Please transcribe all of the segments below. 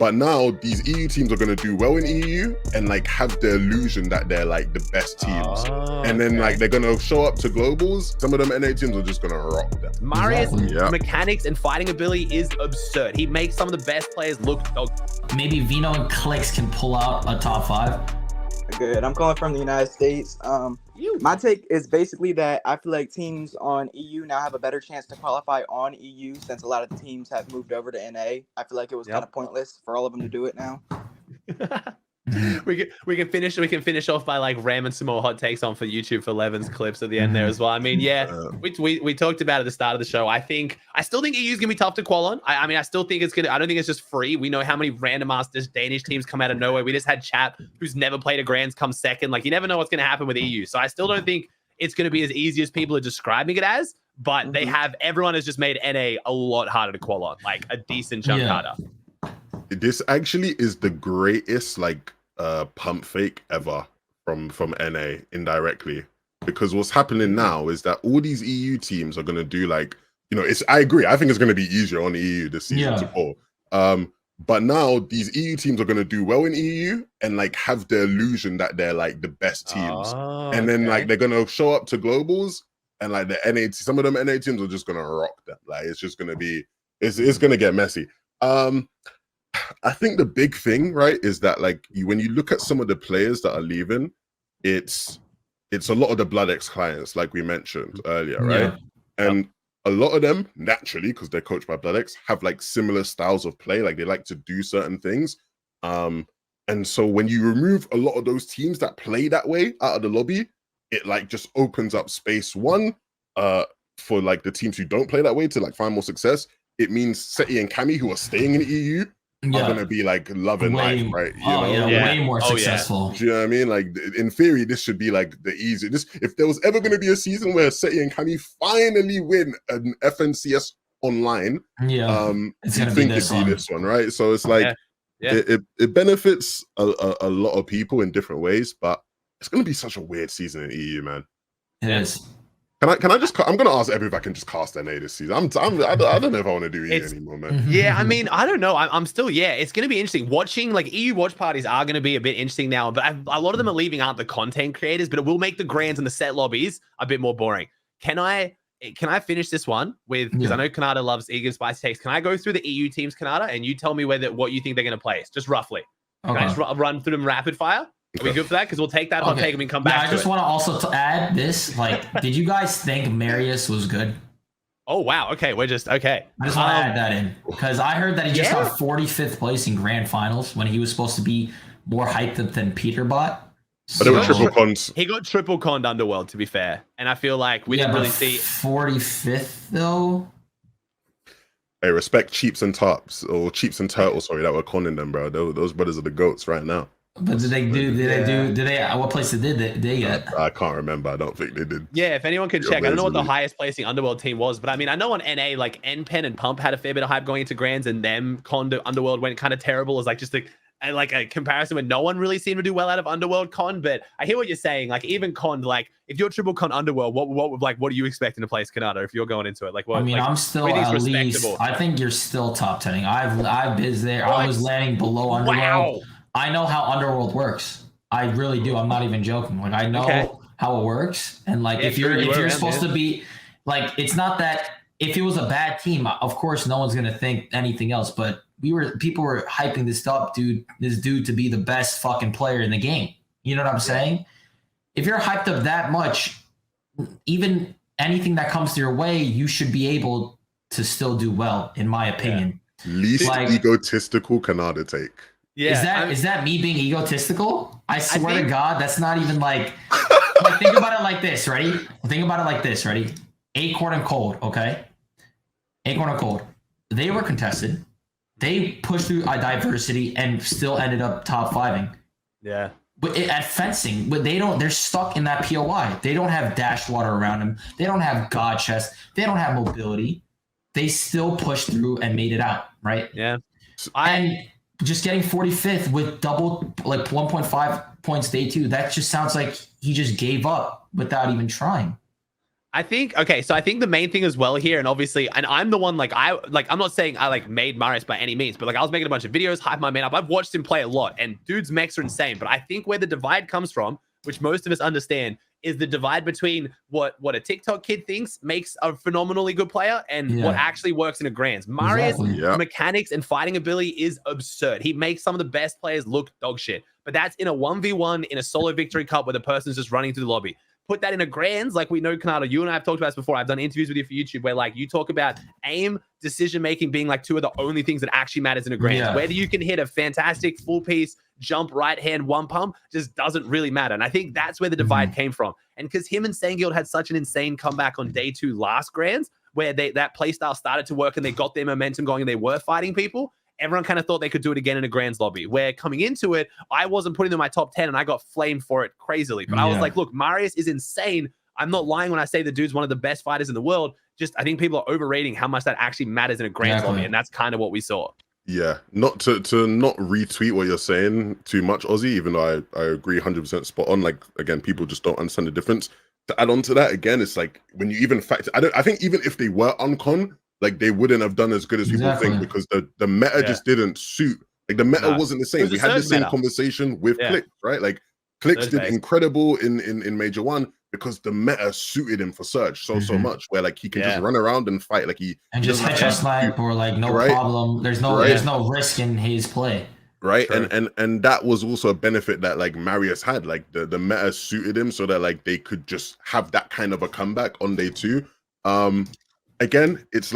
But now these EU teams are going to do well in EU and like have the illusion that they're like the best teams. And then like they're going to show up to globals. Some of them NA teams are just going to rock them. Marius' mechanics and fighting ability is absurd. He makes some of the best players look Maybe Vino and Clicks can pull out a top 5. Good. I'm calling from the United States. My take is basically that I feel like teams on EU now have a better chance to qualify on EU since a lot of the teams have moved over to NA. I feel like it was kind of pointless for all of them to do it now. we can finish off by like ramming some more hot takes on for YouTube for Levin's clips at the end there as well. I mean, we talked about at the start of the show. I still think EU is gonna be tough to qual on. I mean, I still think it's gonna. I don't think it's just free. We know how many random ass Danish teams come out of nowhere. We just had Chap, who's never played a Grands, come second. Like you never know what's gonna happen with EU. So I still don't think it's gonna be as easy as people are describing it as. But everyone has just made NA a lot harder to qual on, like a decent chunk harder. This actually is the greatest like pump fake ever from NA indirectly, because what's happening now is that all these EU teams are going to do like, you know, I agree, I think it's going to be easier on EU this season to pull. But now these EU teams are going to do well in EU and like have the illusion that they're like the best teams. And then like they're going to show up to globals and like the NA, some of them NA teams are just going to rock them. Like it's just going to be, it's going to get messy. I think the big thing, right, is that like when you look at some of the players that are leaving, it's a lot of the Blood X clients, like we mentioned earlier, right? And a lot of them, naturally, because they're coached by Blood X, have like similar styles of play. Like they like to do certain things. And so when you remove a lot of those teams that play that way out of the lobby, it like just opens up space for like the teams who don't play that way to like find more success. It means Seti and Cammy, who are staying in the EU, are gonna be like loving life, right? You know? Way more successful. Do you know what I mean? Like in theory, this should be like the easy. If there was ever gonna be a season where Seti and Cammy finally win an FNCS online, it's gonna be this one, right? So it's like it benefits a lot of people in different ways, but it's gonna be such a weird season in EU, man. It is. Can I just? I'm gonna ask Ebu if I can just cast NA this season. I don't know if I want to do EU anymore, man. Yeah, I mean, I don't know. I'm still, it's gonna be interesting. Watching like EU watch parties are gonna be a bit interesting now, but a lot of them are leaving aren't the content creators, but it will make the Grands and the set lobbies a bit more boring. Can I finish this one with, because I know Kanata loves eager spicy takes. Can I go through the EU teams, Kanata, and you tell me what you think they're gonna place, just roughly? Can I just run through them rapid fire? Are we good for that? Because we'll take that hot take and we can come back to it. I just want to also add this. Like, did you guys think Marius was good? Oh, wow. Okay. I just want to add that in. Because I heard that he just got 45th place in grand finals when he was supposed to be more hyped than Peterbot. But there were triple cons. He got triple conned Underworld, to be fair. And I feel like we didn't really see 45th, though. Hey, respect Cheeps and Tops, or Cheeps and Turtles, sorry, that were conning them, bro. Those brothers are the GOATs right now. But what place did they get? I can't remember. I don't think they did. Yeah, if anyone could check. I don't know what the highest placing Underworld team was, but I mean, I know on NA, like NPen and Pump had a fair bit of hype going into Grands, and them Underworld went kind of terrible as like just a comparison where no one really seemed to do well out of Underworld Con. But I hear what you're saying. Like even Con, like if you're triple con Underworld, what are you expecting to place Kanata if you're going into it? Like what? I mean, I'm still at least. I think you're still top 10ing. I've been there. I was landing below Underworld. Wow. I know how Underworld works. I really do. I'm not even joking. Like I know how it works. And like if you're supposed to be like, it's not that if it was a bad team, of course no one's gonna think anything else. But people were hyping this dude to be the best fucking player in the game. You know what I'm saying? If you're hyped up that much, even anything that comes your way, you should be able to still do well, in my opinion. Least egotistical Kanata take. Yeah, is that me being egotistical? I swear to God, that's not even like think about it like this, ready? Think about it like this, ready? Acorn and Cold, okay? Acorn and Cold. They were contested. They pushed through a diversity and still ended up top 5ing. Yeah. But at fencing, they're stuck in that POI. They don't have dash water around them. They don't have God chest. They don't have mobility. They still pushed through and made it out, right? Yeah. And just getting 45th with double, like 1.5 points day 2, that just sounds like he just gave up without even trying. I think so I think the main thing as well here, and obviously, and I'm the one I'm not saying I made Marius by any means, but I was making a bunch of videos, hype my man up. I've watched him play a lot, and dude's mechs are insane. But I think where the divide comes from, which most of us understand, is the divide between what a TikTok kid thinks makes a phenomenally good player and what actually works in a grands. Marius' mechanics and fighting ability is absurd. He makes some of the best players look dog shit. But that's in a 1v1 in a solo victory cup where the person's just running through the lobby. Put that in a grands, like we know, Kanata, you and I have talked about this before. I've done interviews with you for YouTube where you talk about aim, decision-making being two of the only things that actually matters in a grands. Whether you can hit a fantastic full piece, jump, right hand, one pump, just doesn't really matter. And I think that's where the divide came from. And because him and Sanghild had such an insane comeback on day 2 last grands, where that playstyle started to work and they got their momentum going and they were fighting people, everyone kind of thought they could do it again in a grands lobby, where coming into it, I wasn't putting them in my top 10 and I got flamed for it crazily. But I was like, look, Marius is insane. I'm not lying when I say the dude's one of the best fighters in the world. Just, I think people are overrating how much that actually matters in a grands lobby. And that's kind of what we saw. Yeah, not to not retweet what you're saying too much, Ozzy, even though I agree 100% spot on. Again, people just don't understand the difference. To add on to that, again, it's when you even factor, I think even if they were uncon, they wouldn't have done as good as people think, because the meta just didn't suit. The meta wasn't the same. We had the same conversation with Clix, right? Clix did incredible in Major 1 because the meta suited him for Surge so much, where he can just run around and fight and just headshot snipe or no problem. There's no risk in his play. Right. Sure. And that was also a benefit that Marius had. The meta suited him so that they could just have that kind of a comeback on day 2. Again, it's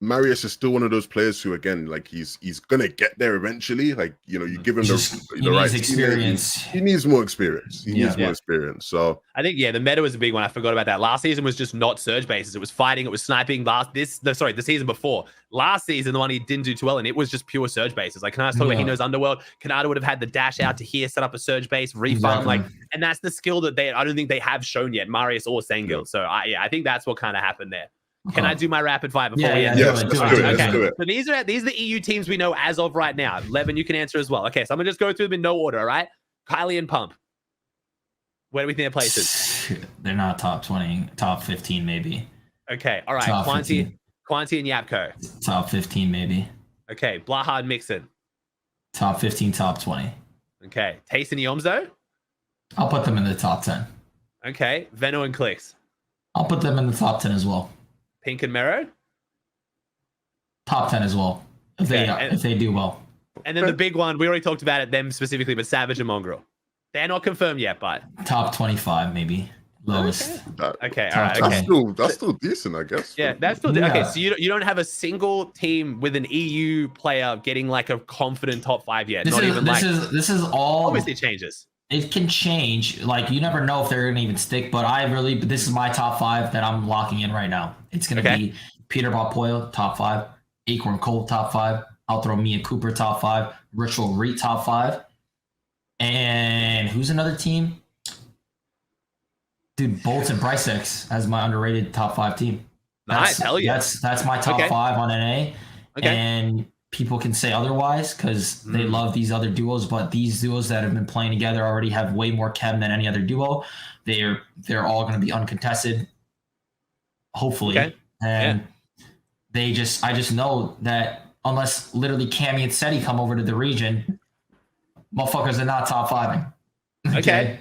Marius is still one of those players who, again, he's gonna get there eventually. You give him the right experience. He needs more experience. He needs more experience. So I think the meta was a big one. I forgot about that. Last season was just not surge bases. It was fighting. It was sniping. The season before. Last season, the one he didn't do too well in, it was just pure surge bases. Kanata's talking about he knows Underworld. Kanata would have had the dash out to here, set up a surge base, refarm. And that's the skill that I don't think they have shown yet, Marius or Sanghild. So I think that's what kind of happened there. Can I do my rapid fire before we end? Yes, let's do it. So these are the EU teams we know as of right now. Levin, you can answer as well. Okay, so I'm gonna just go through them in no order, all right? Kylie and Pump. Where do we think their places? They're not top 20, top 15 maybe. Okay, all right. Quanti and Yapko. Top 15 maybe. Okay, Blaha and Mixon. Top 15, top 20. Okay, Taste and Yomzo. I'll put them in the top 10. Okay, Veno and Clix. I'll put them in the top 10 as well. Pink and Mero? Top 10 as well, if they do well. And then the big one, we already talked about it, them specifically, but Savage and Mongrel. They're not confirmed yet, but... Top 25, maybe. Lowest. Okay, all right. Okay. That's still decent, I guess. Yeah, that's still... Okay, so you don't have a single team with an EU player getting a confident top 5 yet. This is all... Obviously it changes. It can change. You never know if they're going to even stick, but this is my top 5 that I'm locking in right now. It's going to be Peter Balpoyo, top 5. Acorn Cole, top 5. I'll throw Mia Cooper, top 5. Ritual Reed, top 5. And who's another team? Dude, Bolts and Bryce X as my underrated top 5 team. Nice, hell yeah. That's my top 5 on NA. Okay. And people can say otherwise because they love these other duos, but these duos that have been playing together already have way more chem than any other duo. They're all going to be uncontested, hopefully. Okay. And I just know that unless literally Cammy and Seti come over to the region, motherfuckers are not top 5. Okay.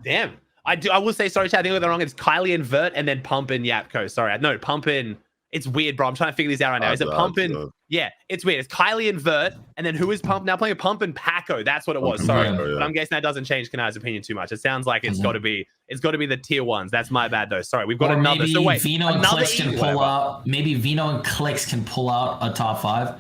Damn. I will say, sorry, Chad, I think I got that wrong. It's Kylie and Vert and then Pump and Yapko. Sorry. No, Pump and... It's weird, bro. I'm trying to figure this out right now. Is it Pump and... Yeah, it's weird. It's Kylie and Vert, and then who is Pump now playing? Pump and Paco. That's what it was. Sorry, but I'm guessing that doesn't change Kanai's opinion too much. It sounds like it's got to be the tier 1s. That's my bad though. Sorry, we've got another. Maybe so wait, Vino and Clix can pull out. Maybe Vino and Clix can pull out a top 5.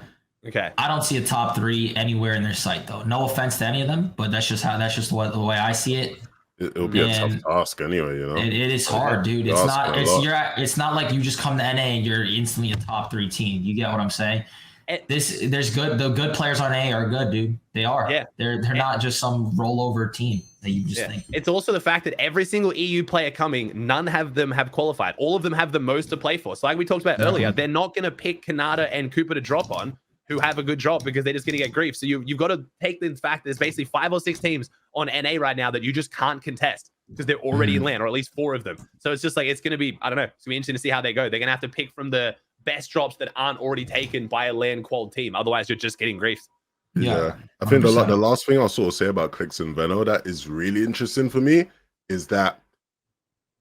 Okay. I don't see a top 3 anywhere in their sight though. No offense to any of them, but that's just the way I see it. It'll be a tough task anyway, you know. It is hard, dude. It's not like you just come to NA and you're instantly a top 3 team. You get what I'm saying? The good players on A are good, dude. They are. Yeah. They're not just some rollover team that you just think. It's also the fact that every single EU player coming, none of them have qualified. All of them have the most to play for. So like we talked about earlier, they're not going to pick Kanata and Cooper to drop on, who have a good drop, because they're just going to get grief. So you've got to take the fact that there's basically 5 or 6 teams on NA right now that you just can't contest. because they're already in LAN, or at least 4 of them. So it's just like, it's going to be, I don't know. It's going to be interesting to see how they go. They're going to have to pick from the best drops that aren't already taken by a LAN qual team. Otherwise, you're just getting griefed. Yeah. I think the last thing I'll sort of say about Clix and Veno that is really interesting for me is that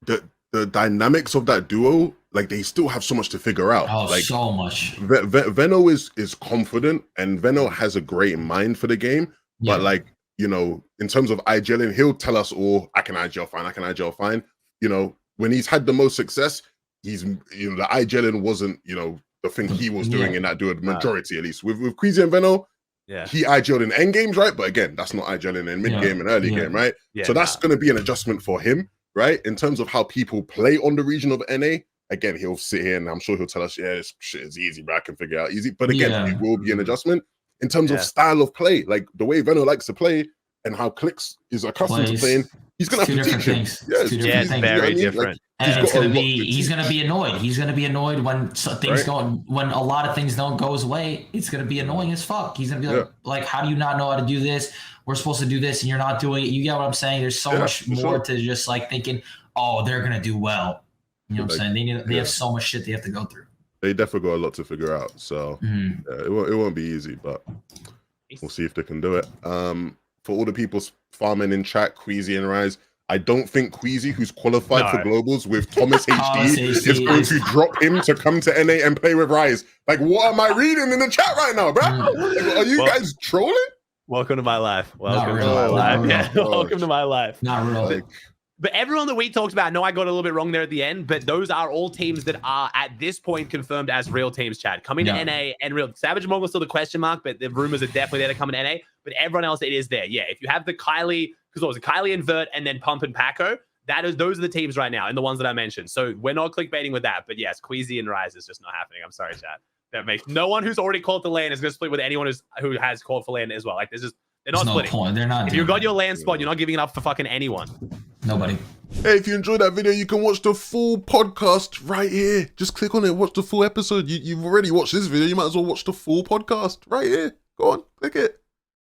the dynamics of that duo, like they still have so much to figure out. Oh, like so much. Veno is confident, and Veno has a great mind for the game. But like, you know, in terms of IGLing, he'll tell us all, I can IGL fine. You know, when he's had the most success, he's, you know, the IGLing wasn't, you know, the thing he was doing in that duo, the majority at least. With Queasy and Veno, he IGL'd in end games, right? But again, that's not IGLing in mid game and early game, right? So that's going to be an adjustment for him, right? In terms of how people play on the region of NA, again, he'll sit here and I'm sure he'll tell us, yeah, this shit is easy, but I can figure it out easy. But again, it will be an adjustment in terms of style of play, like the way Veno likes to play and how Clix is accustomed to playing. He's gonna have to teach him. It's very different. Like, and it's gonna be, he's gonna be annoyed. He's gonna be annoyed when things don't, when a lot of things don't go his way. It's gonna be annoying as fuck. He's gonna be like, how do you not know how to do this? We're supposed to do this, and you're not doing it. You get what I'm saying? There's so much more to just like thinking, oh, they're gonna do well. You know what I'm saying? They have so much shit they have to go through. They definitely got a lot to figure out. So it won't be easy, but we'll see if they can do it. For all the people farming in chat, Queasy and Rise, I don't think Queasy, who's qualified for globals with Thomas HD, is going to drop him to come to NA and play with Rise. Like, what am I reading in the chat right now, bro? Like, are you guys trolling? Welcome to my life. Welcome to my life. Welcome to my life. Not real. But everyone that we talked about, I know I got a little bit wrong there at the end, but those are all teams that are at this point confirmed as real teams, Chad. Coming to NA and real. Savage Mongol still the question mark, but the rumors are definitely there to come in NA. But everyone else, it is there. Yeah, if you have the Kylie, because what was it, Kylie and Vert, and then Pump and Paco, those are the teams right now, and the ones that I mentioned. So we're not clickbaiting with that. But yes, Queasy and Rise is just not happening. I'm sorry, Chad. That makes no one who's already called the LAN is going to split with anyone who has called for LAN as well. Like they're not splitting. No point. They're not. If you got your LAN spot, you're not giving it up for fucking anyone. Nobody. Hey, if you enjoyed that video, you can watch the full podcast right here. Just click on it, watch the full episode. You've already watched this video. You might as well watch the full podcast right here. Go on, click it.